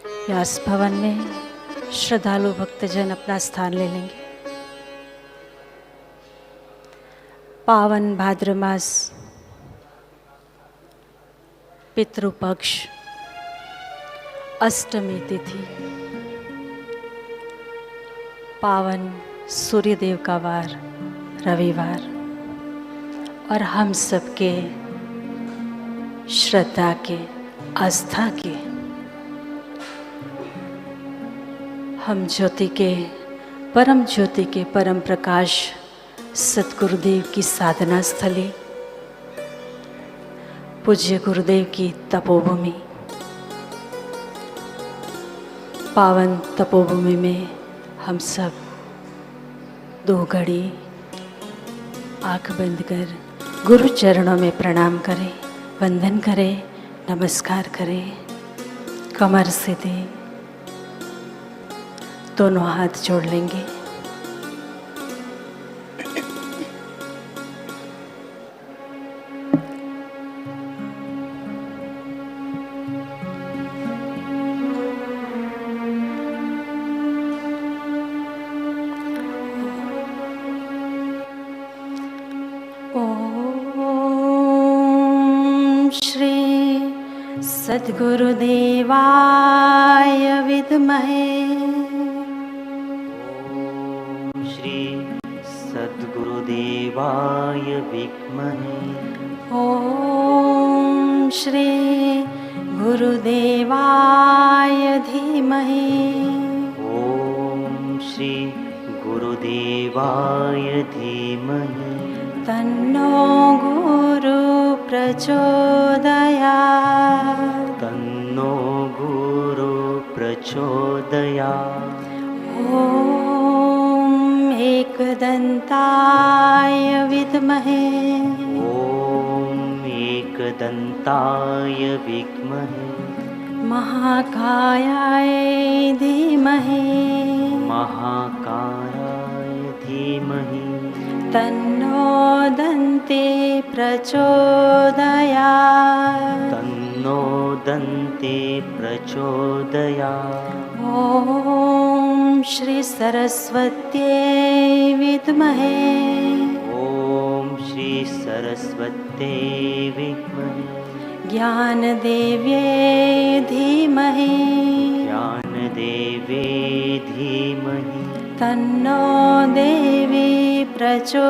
व्यास भवन में श्रद्धालु भक्तजन अपना स्थान ले लेंगे। पावन भाद्र मास पितृपक्ष अष्टमी तिथि, पावन सूर्यदेव का वार रविवार, और हम सबके श्रद्धा के आस्था के हम ज्योति के परम प्रकाश सतगुरुदेव की साधना स्थली, पूज्य गुरुदेव की तपोभूमि, पावन तपोभूमि में हम सब दो घड़ी आँख बंद कर गुरु चरणों में प्रणाम करें, वंदन करें, नमस्कार करें। कमर सीधी, दोनों हाथ जोड़ लेंगे। सद्गुरुदेवाय विद्महे, ओम श्री सद्गुरुदेवाय विद्महे, ओम श्री गुरुदेवाय धीमहि, ओम श्री गुरुदेवाय धीमहि, तन्नो गुरु प्रचोदयात्, तन्नो गुरु प्रचोदयात्। ॐ एकदन्ताय विद्महे, ॐ एकदन्ताय विद्महे, महाकायाय धीमहि, महाकायाय धीमहि, तन्नो दन्ते प्रचोदयात्, तन्नो दन्ते प्रचोदयात्। ॐ श्री सरस्वत्यै विद्महे, ॐ श्री सरस्वत्यै विद्महे, ज्ञानदेव्यै धीमहि, ज्ञानदेवे धीमहि, तन्नो देवी प्रचोदयात्,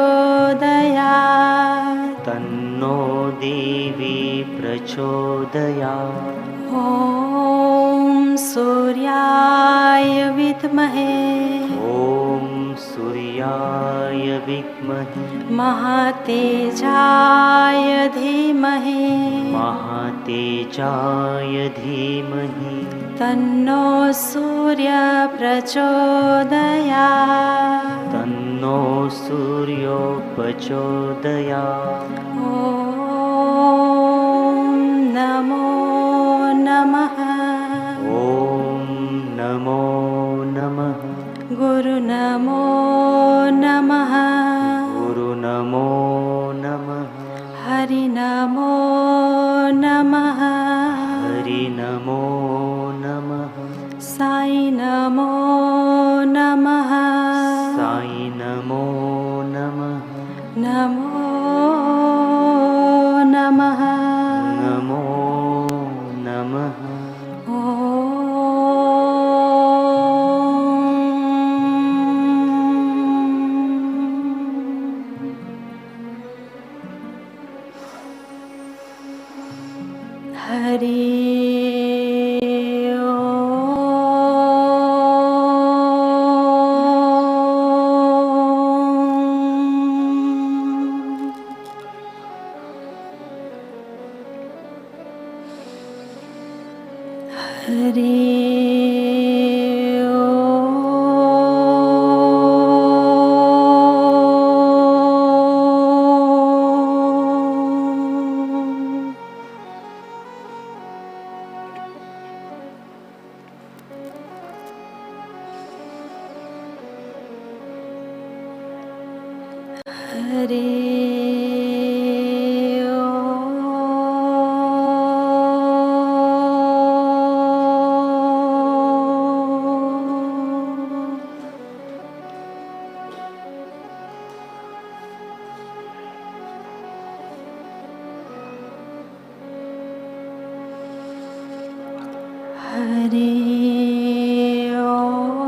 तन्नो देवी प्रचोदयात्। ॐ सूर्याय विद्महे, ॐ सूर्याय विद्महे, महातेजाय धीमहि, महातेजाय धीमहि, तन्नो सूर्य प्रचोदयात्, तन्नो सूर्यो प्रचोदयात्। ॐ नमो नमः, ॐ नमो नमः, गुरु नमो नमः, गुरु नमो नमः, हरि नमो नमः, हरि नमो नमः, साई नमो नमः, साई नमो नमः, नमो नमः, नमो नमः। हरि हरि ओम।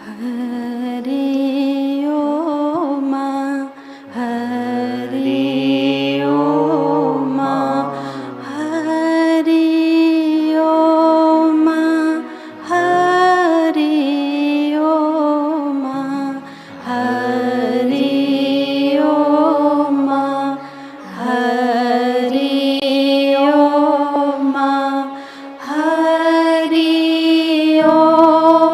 हरि ओम हरि ओम हरि ओम हरि ओम हरि ओम हरि ओम हरि ओम हरि ओम हरि ओम हरि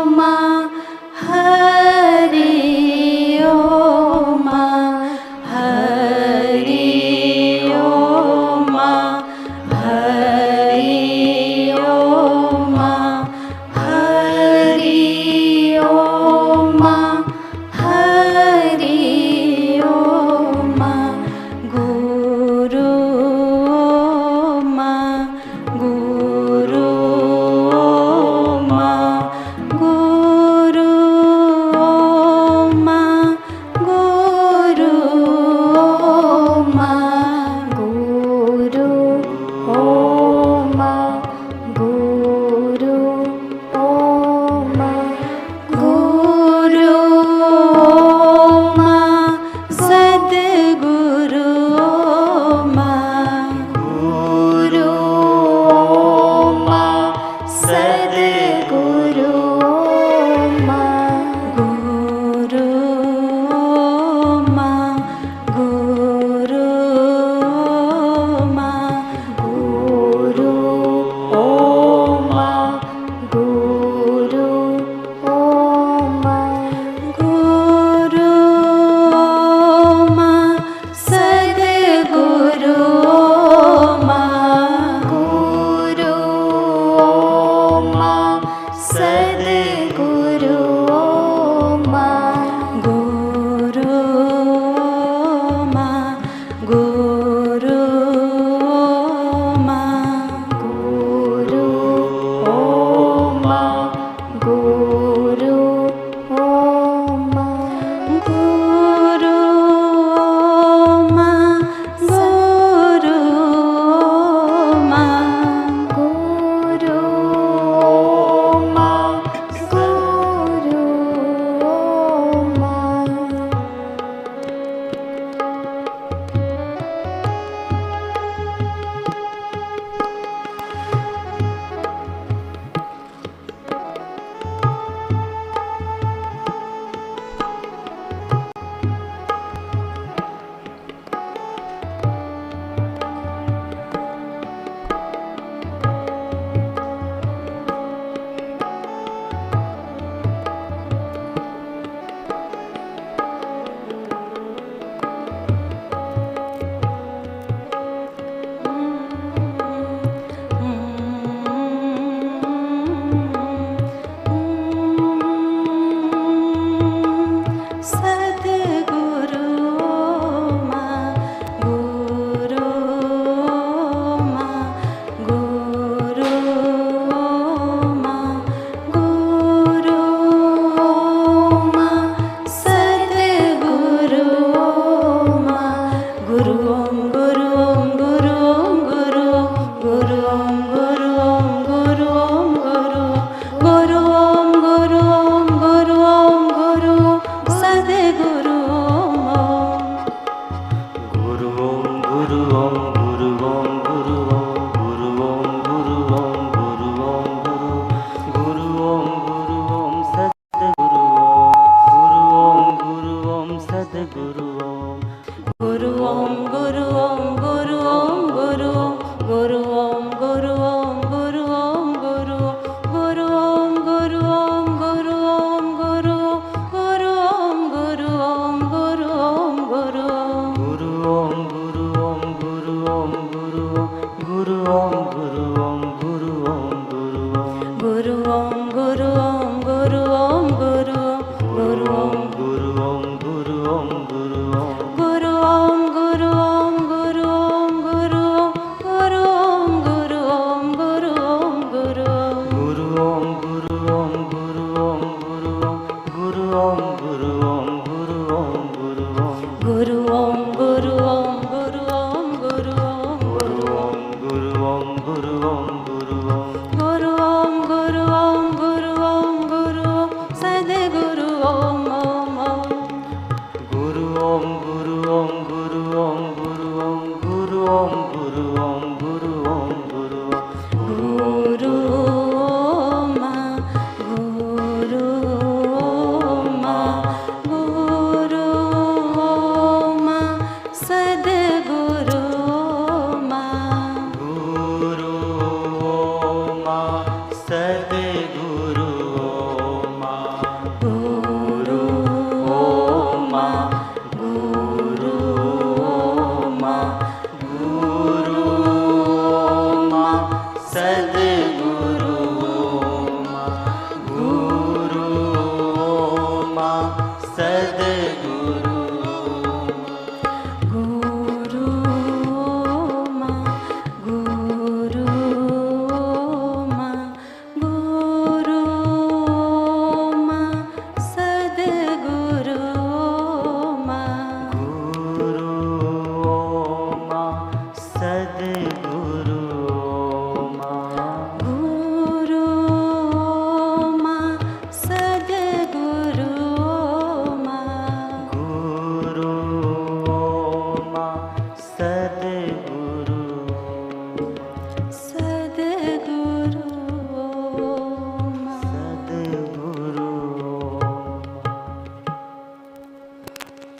ओम हरि ओम हरि ओम गुरु ओम गुरु ओम गुरु ओम गुरु ओम गुरु ओम गुरु ओम गुरु ओम सद्गुरु ओम गुरु ओम सद्गुरु ओम गुरु ओम गुरु ओम गुरु ओम गुरु ओम गुरु ओम सद्गुरु ओम गुरु ओम सद्गुरु ओम गुरु ओम गुरु ओम गुरु ओम गुरु ओम गुरु ओम गुरु ओम गुरु ओम गुरु ओम सद्गुरु ओम गुरु ओम गुरु ओम गुरु ओम सद्गुरु ओम गुरु ओम गुरु ओम गुरु ओम गुरु गुरु ओम गुरु ओम गुरु ओम गुरु गुरु ओम गुरु ओम गुरु ओम गुरु सद्गुरु ओम गुरु ओम गुरु ओम गुरु ओम गुरु ओम गुरु ओम गुरु ओम गुरु ओम गुरु ओम गुरु ओम सद्गुरु ओम गुरु ओम सद्गुरु ओम गुरु ओम गुरु ओम गुरु ओम गुरु गुरु ओम गुरु ओम गुरु ओम गुरु गुरु ओम गुरु ओम गुरु ओम गुरु गुरु ओम गुरु ओम गुरु ओम गुरु गुरु ओम गुरु ओम गुरु ओम गुरु गुरु ओम गुरु ओम सद्गुरु ओमा गुरु ओमा सद्गुरु गुरु मा गुरु मा गुरु मा सद्गुरु मा गुरु ओमा सद्गुरु ओमा गुरु मा सद्गुरु मा गुरु ओमा सद्गुरु सद्गुरु मा सद्गुरु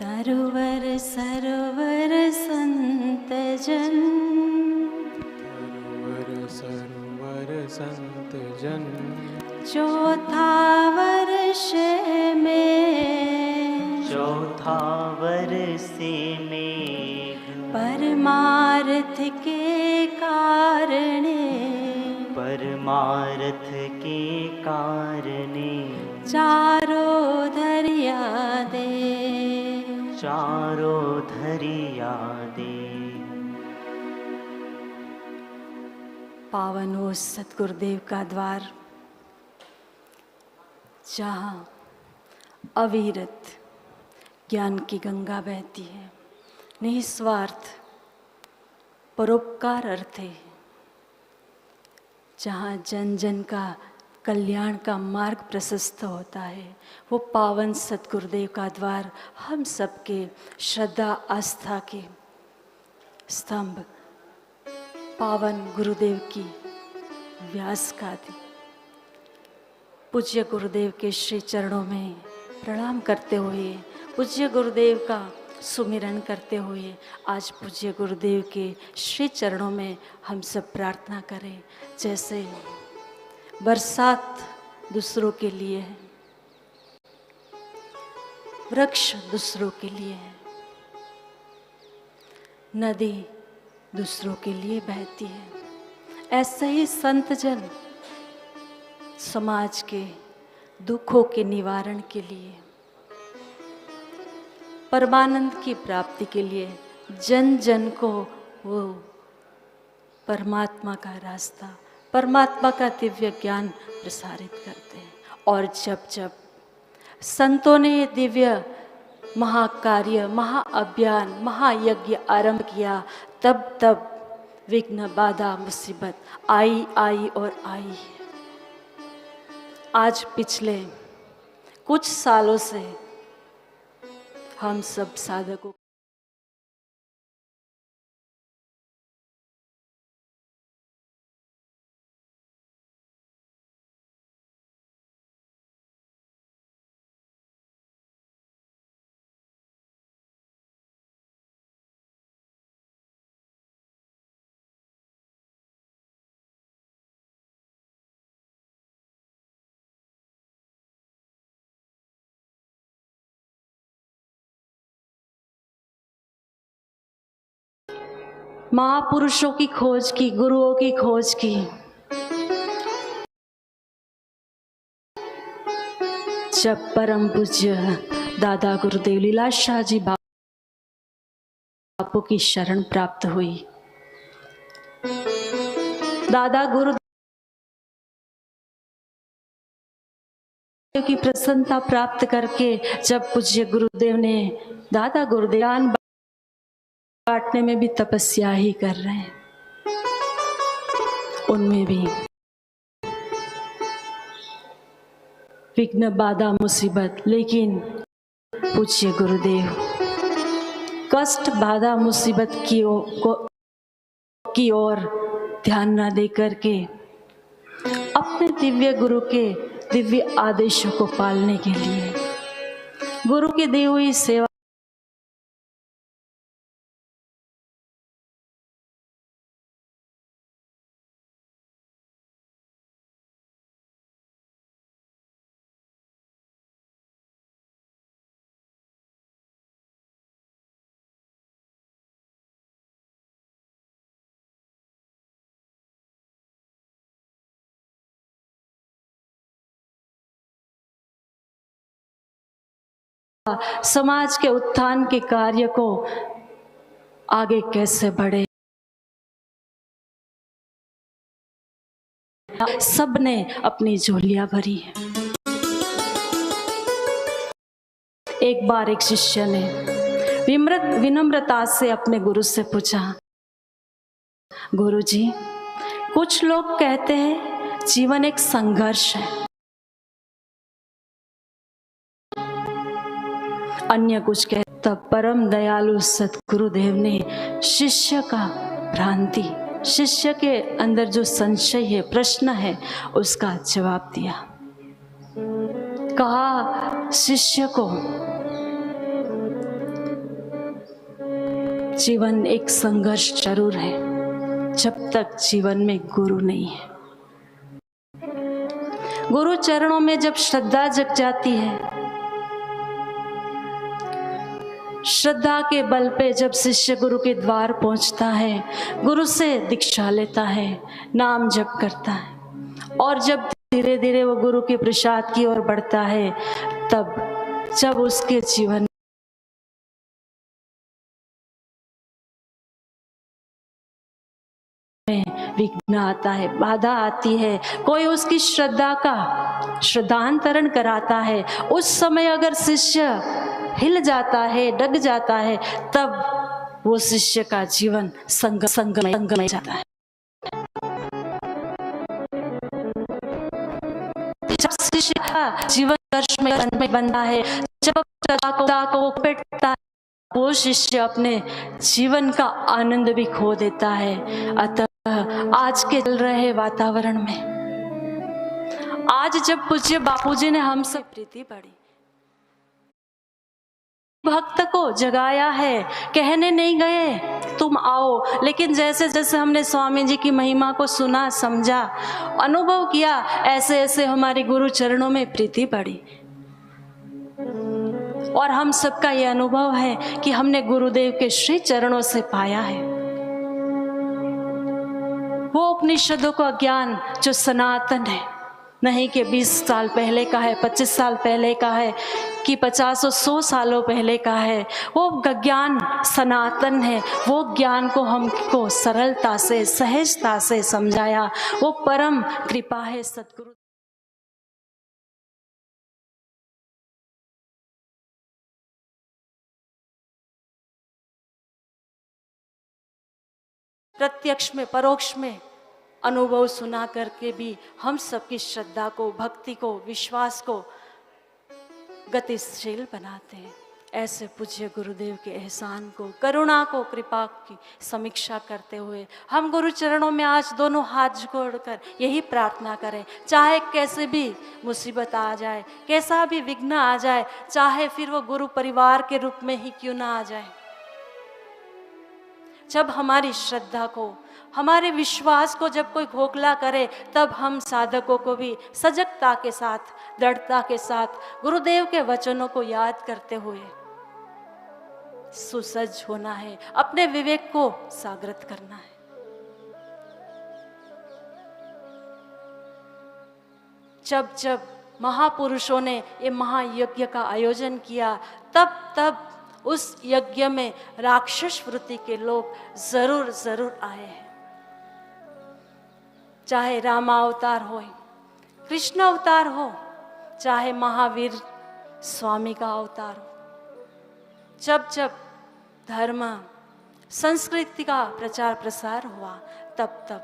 तरुवर सरोवर संत जन सरोवर संत जन चौथा वर्ष में चौथा वर्षे मेघ परमार्थ के कारणे परमार्थ के कारणे चारों धरिया दे चारों धरिया दे। पावन हो सतगुरुदेव का द्वार, जहाँ अविरत ज्ञान की गंगा बहती है, निस्वार्थ परोपकार अर्थे, जहाँ जन जन का कल्याण का मार्ग प्रशस्त होता है, वो पावन सतगुरुदेव का द्वार हम सबके श्रद्धा आस्था के स्तंभ पावन गुरुदेव की व्यास गादी, पूज्य गुरुदेव के श्री चरणों में प्रणाम करते हुए, पूज्य गुरुदेव का सुमिरन करते हुए आज पूज्य गुरुदेव के श्री चरणों में हम सब प्रार्थना करें। जैसे बरसात दूसरों के लिए है, वृक्ष दूसरों के लिए है, नदी दूसरों के लिए बहती है, ऐसे ही संत जन समाज के दुखों के निवारण के लिए, परमानंद की प्राप्ति के लिए जन जन को वो परमात्मा का रास्ता, परमात्मा का दिव्य ज्ञान प्रसारित करते हैं। और जब जब संतों ने ये दिव्य महाकार्य, महाअभियान, महायज्ञ आरंभ किया, तब तब विघ्न, बाधा, मुसीबत आई आई और आई है। आज पिछले कुछ सालों से हम सब साधकों महापुरुषों की खोज की, गुरुओं की खोज की, जब परम पूज्य दादा गुरुदेव लीलाशाह जी बापू की शरण प्राप्त हुई, दादा गुरुदेव की प्रसन्नता प्राप्त करके जब पूज्य गुरुदेव ने दादा गुरुदेव बांटने में भी तपस्या ही कर रहे हैं, उनमें भी विघ्न, बाधा, मुसीबत, लेकिन पूज्य गुरुदेव कष्ट, बाधा, मुसीबत की ओर ध्यान न दे करके अपने दिव्य गुरु के दिव्य आदेशों को पालने के लिए, गुरु की दी हुई सेवा समाज के उत्थान के कार्य को आगे कैसे बढ़े। सबने अपनी झोलियां भरी है। एक बार एक शिष्य ने विनम्रता से अपने गुरु से पूछा, गुरुजी, कुछ लोग कहते हैं जीवन एक संघर्ष है, अन्य कुछ कहते। तब परम दयालु सतगुरुदेव ने शिष्य का भ्रांति, शिष्य के अंदर जो संशय है, प्रश्न है, उसका जवाब दिया। कहा शिष्य को जीवन एक संघर्ष जरूर है जब तक जीवन में गुरु नहीं है। गुरु चरणों में जब श्रद्धा जग जाती है, श्रद्धा के बल पे जब शिष्य गुरु के द्वार पहुंचता है, गुरु से दीक्षा लेता है, नाम जप करता है, और जब धीरे धीरे वो गुरु के प्रसाद की ओर बढ़ता है, तब जब उसके जीवन में विघ्न आता है, बाधा आती है, कोई उसकी श्रद्धा का श्रद्धांतरण कराता है, उस समय अगर शिष्य हिल जाता है, डग जाता है, तब वो शिष्य का जीवन संगमय जाता है। जब शिष्य का जीवन संघर्ष में बनता है, जब श्रद्धा को पेटता है, वो शिष्य अपने जीवन का आनंद भी खो देता है। अतः आज के चल रहे वातावरण में, आज जब पूज्य बापूजी ने हम सब प्रीति पढ़ी, भक्त को जगाया है, कहने नहीं गए तुम आओ, लेकिन जैसे जैसे हमने स्वामी जी की महिमा को सुना, समझा, अनुभव किया, ऐसे ऐसे हमारे गुरु चरणों में प्रीति बढ़ी। और हम सबका ये अनुभव है कि हमने गुरुदेव के श्री चरणों से पाया है वो उपनिषदों का ज्ञान जो सनातन है, नहीं कि 20 साल पहले का है, 25 साल पहले का है, कि 50 और 100 सालों पहले का है। वो ज्ञान सनातन है। वो ज्ञान को हमको सरलता से, सहजता से समझाया, वो परम कृपा है सतगुरु। प्रत्यक्ष में, परोक्ष में अनुभव सुना करके भी हम सबकी श्रद्धा को, भक्ति को, विश्वास को गतिशील बनाते हैं। ऐसे पूज्य गुरुदेव के एहसान को, करुणा को, कृपा की समीक्षा करते हुए हम गुरु चरणों में आज दोनों हाथ जोड़कर यही प्रार्थना करें, चाहे कैसे भी मुसीबत आ जाए, कैसा भी विघ्न आ जाए, चाहे फिर वो गुरु परिवार के रूप में ही क्यों ना आ जाए, जब हमारी श्रद्धा को, हमारे विश्वास को जब कोई खोखला करे, तब हम साधकों को भी सजगता के साथ, दृढ़ता के साथ गुरुदेव के वचनों को याद करते हुए सुसज्ज होना है, अपने विवेक को जागृत करना है। जब जब महापुरुषों ने ये महायज्ञ का आयोजन किया, तब तब उस यज्ञ में राक्षस वृत्ति के लोग जरूर जरूर आए हैं। चाहे रामावतार हो, कृष्ण अवतार हो, चाहे महावीर स्वामी का अवतार हो, जब जब धर्म संस्कृति का प्रचार प्रसार हुआ, तब तब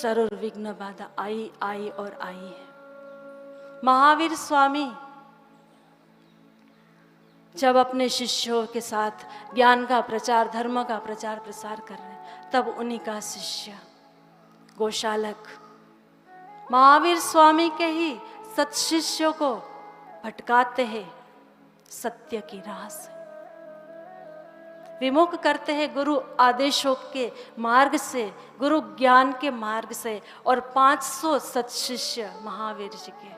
जरूर विघ्न बाधा आई आई और आई है। महावीर स्वामी जब अपने शिष्यों के साथ ज्ञान का प्रचार, धर्म का प्रचार प्रसार कर रहे हैं, तब उन्हीं का शिष्य गोशालक महावीर स्वामी के ही सत्शिष्यों को भटकाते हैं, सत्य की राह से विमुख करते हैं, गुरु आदेशों के मार्ग से, गुरु ज्ञान के मार्ग से। और 500 सत्शिष्य महावीर जी के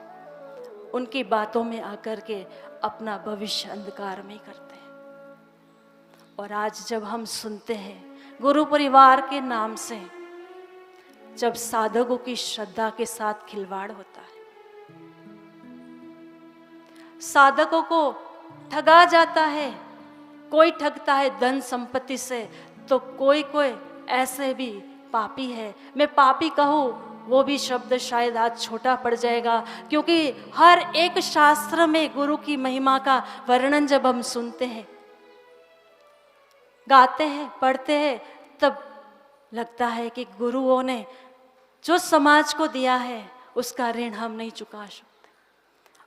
उनकी बातों में आकर के अपना भविष्य अंधकार में करते हैं। और आज जब हम सुनते हैं गुरु परिवार के नाम से, जब साधकों की श्रद्धा के साथ खिलवाड़ होता है, साधकों को ठगा जाता है, कोई ठगता है धन संपत्ति से, तो कोई कोई ऐसे भी पापी है। मैं पापी कहूँ वो भी शब्द शायद आज छोटा पड़ जाएगा, क्योंकि हर एक शास्त्र में गुरु की महिमा का वर्णन जब हम सुनते हैं, गाते हैं, पढ़ते हैं, तब लगता है कि गुरुओं ने जो समाज को दिया है उसका ऋण हम नहीं चुका सकते।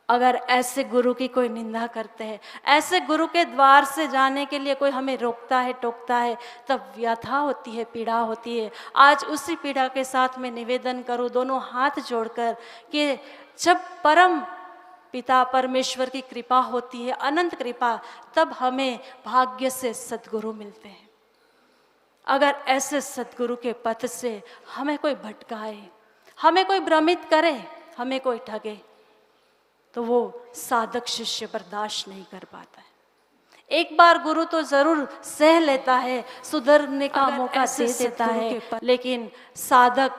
अगर ऐसे गुरु की कोई निंदा करते हैं, ऐसे गुरु के द्वार से जाने के लिए कोई हमें रोकता है, टोकता है, तब व्यथा होती है, पीड़ा होती है। आज उसी पीड़ा के साथ मैं निवेदन करूं दोनों हाथ जोड़कर कि जब परम पिता परमेश्वर की कृपा होती है, अनंत कृपा, तब हमें भाग्य से सद्गुरु मिलते हैं। अगर ऐसे सद्गुरु के पथ से हमें कोई भटकाए, हमें कोई भ्रमित करे, हमें कोई ठगे, तो वो साधक शिष्य बर्दाश्त नहीं कर पाता है। एक बार गुरु तो जरूर सह लेता है, सुधरने का मौका दे देता है, लेकिन साधक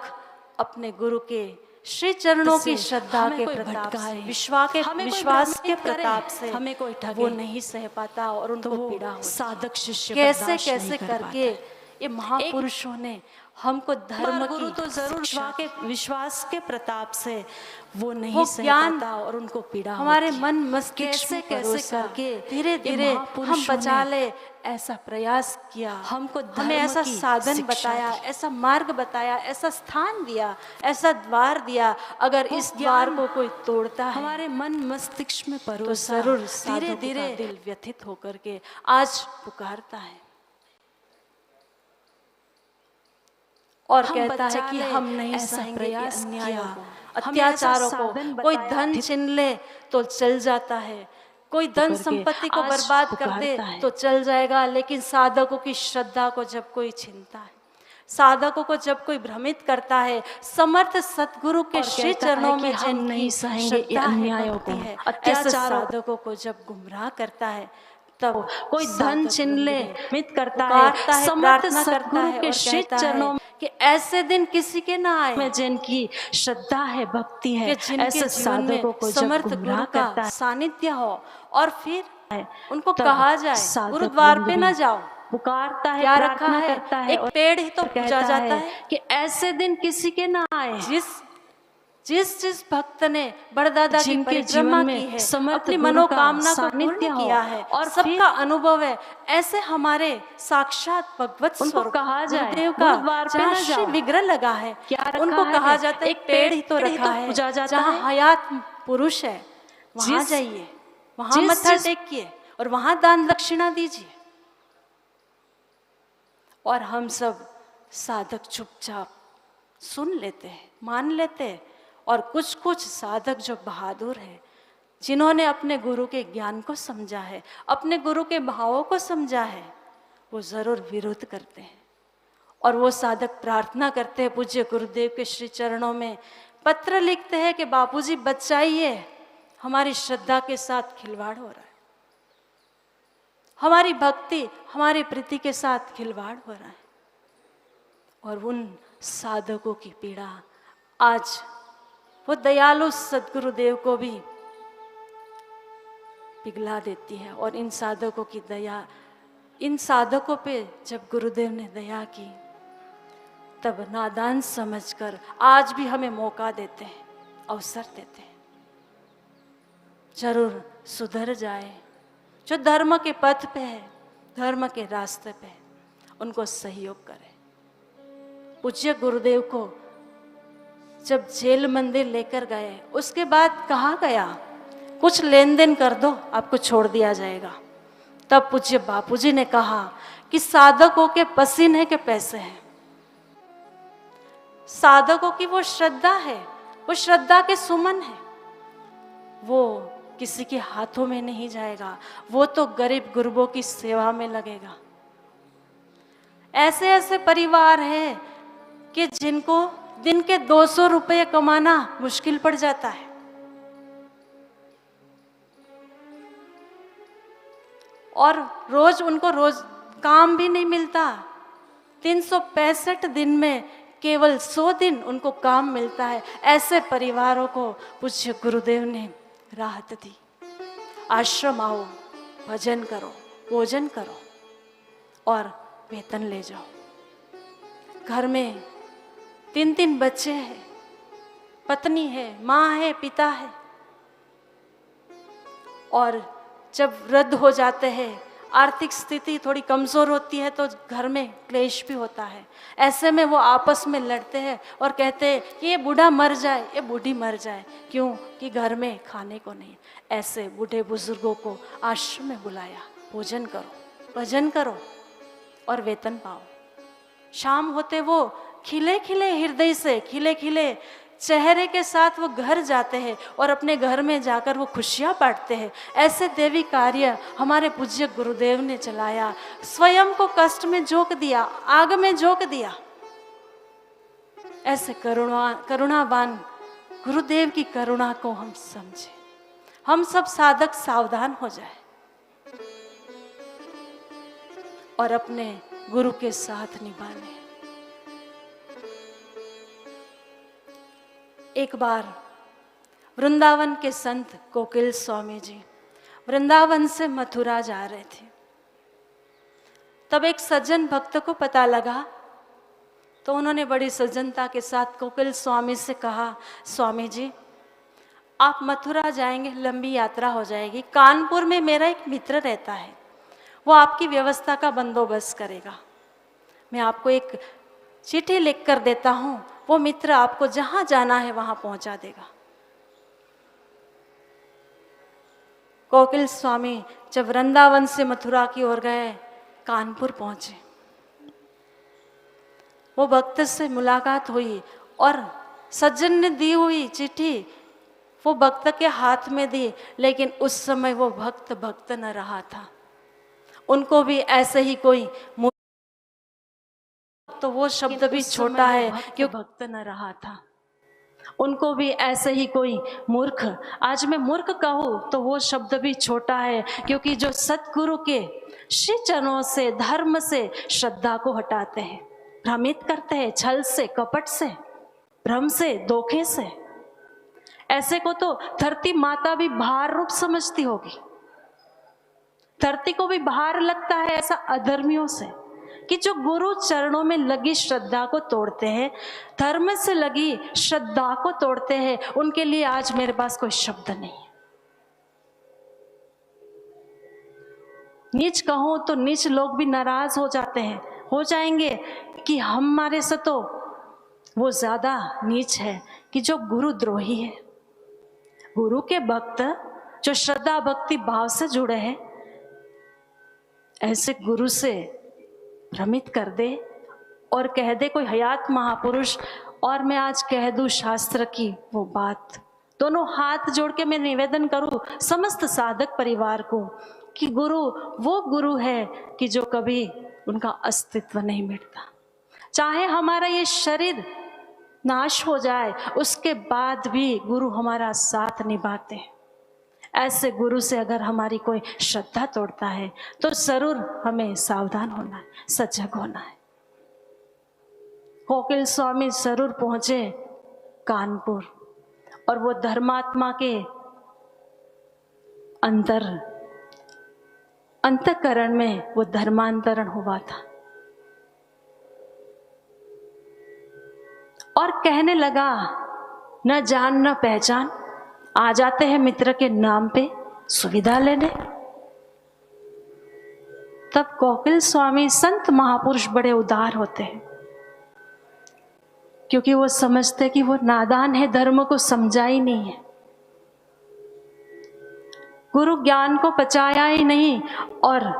अपने गुरु के श्री चरणों की श्रद्धा के प्रताप से, विश्वास के प्रताप से हमें कोई ठगे, वो नहीं सह पाता और उनको पीड़ा होती। साधक शिष्य कैसे कैसे करके ये महापुरुषों ने हमको धर्म गुरु तो जरूर विश्वास के प्रताप से वो नहीं सह पाता और उनको पीड़ा, हमारे मन मस्तिष्क में कैसे करके धीरे धीरे हम बचा ले, ऐसा प्रयास किया, हमको हमें ऐसा साधन बताया, ऐसा मार्ग बताया, ऐसा स्थान दिया, ऐसा द्वार दिया। अगर इस द्वार को कोई तोड़ता है, हमारे मन मस्तिष्क में तो जरूर धीरे धीरे दिल व्यथित होकर के आज पुकारता है और कहता है कि हम नहीं सहेंगे अन्यायों को, अत्याचारों को। कोई धन छीन ले तो चल जाता है, कोई धन संपत्ति को बर्बाद कर दे तो चल जाएगा, लेकिन साधकों की श्रद्धा को जब कोई छीनता है, साधकों को जब कोई भ्रमित करता है, समर्थ सतगुरु के श्री चरणों में जिन नहीं सहेंगे अन्यायों को, ऐसे साधकों को जब गुमराह करता है, तब कोई धन छीन ले, मित करता है, प्रार्थना करता है और कहता है कि ऐसे दिन किसी के ना आए में जिनकी श्रद्धा है, भक्ति है, ऐसे साधकों को समर्थ गुरु का सानिध्य हो, और फिर उनको कहा जाए गुरुद्वार पे ना जाओ, पुकारता है, क्या रखा है, करता है, एक पेड़ ही तो पूजा जाता है कि ऐसे दिन किसी के ना आए। जिस भक्त ने बड़दादा की परिक्रमा की है, अपनी मनोकामना को पूर्ण किया है और सबका अनुभव है, ऐसे हमारे साक्षात भगवत स्वरूप कहा जाए, गुरुदेव का जहाँ विग्रह लगा है, उनको कहा जाता है एक पेड़ ही तो रखा है, जहाँ हयात पुरुष है वहां जाइए, वहां मत्था टेकिए और वहां दान दक्षिणा दीजिए। और हम सब साधक चुपचाप सुन लेते हैं, मान लेते हैं, और कुछ कुछ साधक जो बहादुर हैं, जिन्होंने अपने गुरु के ज्ञान को समझा है, अपने गुरु के भावों को समझा है, वो जरूर विरोध करते हैं। और वो साधक प्रार्थना करते हैं पूज्य गुरुदेव के श्री चरणों में, पत्र लिखते हैं कि बापूजी बचाइए, हमारी श्रद्धा के साथ खिलवाड़ हो रहा है, हमारी भक्ति, हमारी प्रीति के साथ खिलवाड़ हो रहा है। और उन साधकों की पीड़ा आज वो दयालु सद्गुरुदेव को भी पिघला देती है। और इन साधकों की दया, इन साधकों पे जब गुरुदेव ने दया की, तब नादान समझकर आज भी हमें मौका देते हैं, अवसर देते हैं, जरूर सुधर जाए। जो धर्म के पथ पे है, धर्म के रास्ते पे है, उनको सहयोग करे। पूज्य गुरुदेव को जब जेल मंदिर लेकर गए, उसके बाद कहा गया कुछ लेन देन कर दो, आपको छोड़ दिया जाएगा। तब पूज्य बापूजी ने कहा कि साधकों के पसीने के पैसे हैं, साधकों की वो श्रद्धा है, वो श्रद्धा के सुमन है, वो किसी के हाथों में नहीं जाएगा, वो तो गरीब गुरबों की सेवा में लगेगा। ऐसे ऐसे परिवार हैं कि जिनको दिन के 200 रुपये कमाना मुश्किल पड़ जाता है, और रोज उनको रोज काम भी नहीं मिलता। 365 दिन में केवल 100 दिन उनको काम मिलता है। ऐसे परिवारों को पूज्य गुरुदेव ने राहत दी। आश्रम आओ, भजन करो, भोजन करो और वेतन ले जाओ। घर में 3-3 बच्चे हैं, पत्नी है, माँ है, पिता है, और जब वृद्ध हो जाते हैं, आर्थिक स्थिति थोड़ी कमज़ोर होती है, तो घर में क्लेश भी होता है। ऐसे में वो आपस में लड़ते हैं और कहते हैं कि ये बूढ़ा मर जाए, ये बूढ़ी मर जाए। क्यों? कि घर में खाने को नहीं। ऐसे बूढ़े बुजुर्गों को आश्रम में बुलाया, भोजन करो, भजन करो और वेतन पाओ। शाम होते वो खिले खिले हृदय से, खिले खिले चेहरे के साथ वो घर जाते हैं और अपने घर में जाकर वो खुशियाँ बांटते हैं। ऐसे देवी कार्य हमारे पूज्य गुरुदेव ने चलाया। स्वयं को कष्ट में झोंक दिया, आग में झोंक दिया। ऐसे करुणावान गुरुदेव की करुणा को हम समझे, हम सब साधक सावधान हो जाए और अपने गुरु के साथ निभाने। एक बार वृंदावन के संत कोकिल स्वामी जी वृंदावन से मथुरा जा रहे थे। तब एक सज्जन भक्त को पता लगा, तो उन्होंने बड़ी सज्जनता के साथ कोकिल स्वामी से कहा, स्वामी जी आप मथुरा जाएंगे, लंबी यात्रा हो जाएगी। कानपुर में मेरा एक मित्र रहता है, वो आपकी व्यवस्था का बंदोबस्त करेगा। मैं आपको एक चिट्ठी लिख कर देता हूँ, वो मित्र आपको जहां जाना है वहां पहुंचा देगा। कोकिल स्वामी जब वृंदावन से मथुरा की ओर गए, कानपुर पहुंचे। वो भक्त से मुलाकात हुई और सज्जन ने दी हुई चिट्ठी वो भक्त के हाथ में दी, लेकिन उस समय वो भक्त न रहा था। उनको भी ऐसे ही कोई, तो वो शब्द भी छोटा है क्यों भक्त न रहा था। उनको भी ऐसे ही कोई मूर्ख, आज मैं मूर्ख कहूँ तो वो शब्द भी छोटा है, क्योंकि जो सतगुरु के श्री चरणों से, धर्म से श्रद्धा को हटाते हैं, भ्रमित करते हैं छल से, कपट से, भ्रम से, धोखे से, ऐसे को तो धरती माता भी भार रूप समझती होगी। धरती को भी भार लगता है ऐसा अधर्मियों से, कि जो गुरु चरणों में लगी श्रद्धा को तोड़ते हैं, धर्म से लगी श्रद्धा को तोड़ते हैं, उनके लिए आज मेरे पास कोई शब्द नहीं है। नीच कहूं तो नीच लोग भी नाराज हो जाते हैं, हो जाएंगे कि हमारे से तो वो ज्यादा नीच है कि जो गुरु द्रोही है। गुरु के भक्त जो श्रद्धा भक्ति भाव से जुड़े हैं, ऐसे गुरु से भ्रमित कर दे और कह दे कोई हयात महापुरुष, और मैं आज कह दूं शास्त्र की वो बात। दोनों हाथ जोड़ के मैं निवेदन करूं समस्त साधक परिवार को कि गुरु वो गुरु है कि जो कभी उनका अस्तित्व नहीं मिटता। चाहे हमारा ये शरीर नाश हो जाए, उसके बाद भी गुरु हमारा साथ निभाते हैं। ऐसे गुरु से अगर हमारी कोई श्रद्धा तोड़ता है तो जरूर हमें सावधान होना है, सजग होना है। कोकिल स्वामी जरूर पहुंचे कानपुर, और वो धर्मात्मा के अंतःकरण में वो धर्मांतरण हुआ था, और कहने लगा न जान न पहचान, आ जाते हैं मित्र के नाम पे सुविधा लेने। तब कोकिल स्वामी, संत महापुरुष बड़े उदार होते हैं, क्योंकि वो समझते कि वो नादान है, धर्म को समझा ही नहीं है, गुरु ज्ञान को पचाया ही नहीं, और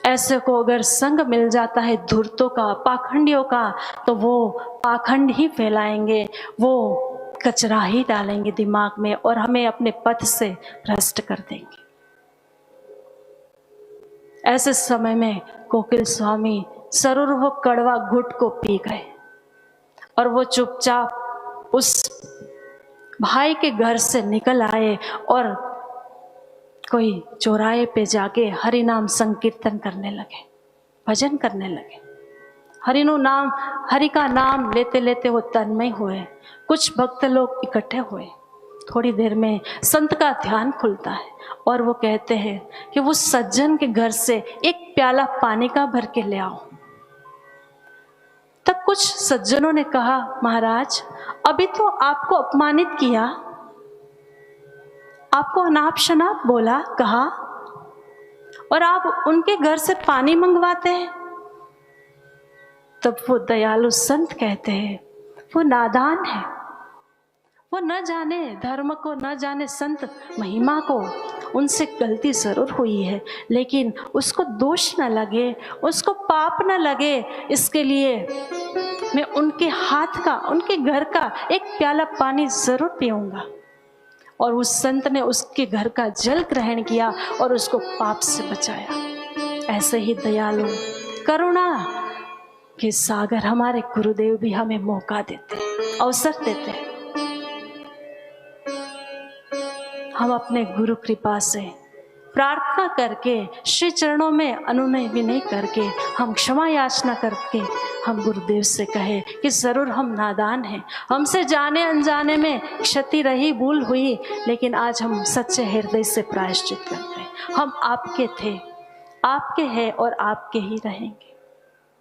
ऐसे को अगर संग मिल जाता है धूर्तों का, पाखंडियों का, तो वो पाखंड ही फैलाएंगे, वो कचरा ही डालेंगे दिमाग में और हमें अपने पथ से भ्रष्ट कर देंगे। ऐसे समय में कोकिल स्वामी जरूर वो कड़वा घुट को पी गए, और वो चुपचाप उस भाई के घर से निकल आए और कोई चौराहे पे जाके हरि नाम संकीर्तन करने लगे, भजन करने लगे। हरि का नाम लेते लेते वो तन्मय हुए। कुछ भक्त लोग इकट्ठे हुए, थोड़ी देर में संत का ध्यान खुलता है और वो कहते हैं कि वो सज्जन के घर से एक प्याला पानी का भर के ले आओ। तब कुछ सज्जनों ने कहा, महाराज अभी तो आपको अपमानित किया, आपको अनाप शनाप बोला, कहा, और आप उनके घर से पानी मंगवाते हैं। तब वो दयालु संत कहते हैं, वो नादान है, वो न जाने धर्म को, न जाने संत महिमा को। उनसे गलती जरूर हुई है, लेकिन उसको दोष न लगे, उसको पाप न लगे, इसके लिए मैं उनके हाथ का, उनके घर का एक प्याला पानी जरूर पीऊंगा। और उस संत ने उसके घर का जल ग्रहण किया और उसको पाप से बचाया। ऐसे ही दयालु करुणा के सागर हमारे गुरुदेव भी हमें मौका देते हैं, अवसर देते हैं। हम अपने गुरु कृपा से प्रार्थना करके, श्री चरणों में अनुनय विनय करके, हम क्षमा याचना करके हम गुरुदेव से कहे कि ज़रूर हम नादान हैं, हमसे जाने अनजाने में क्षति रही, भूल हुई, लेकिन आज हम सच्चे हृदय से प्रायश्चित करते हैं। हम आपके थे, आपके हैं और आपके ही रहेंगे।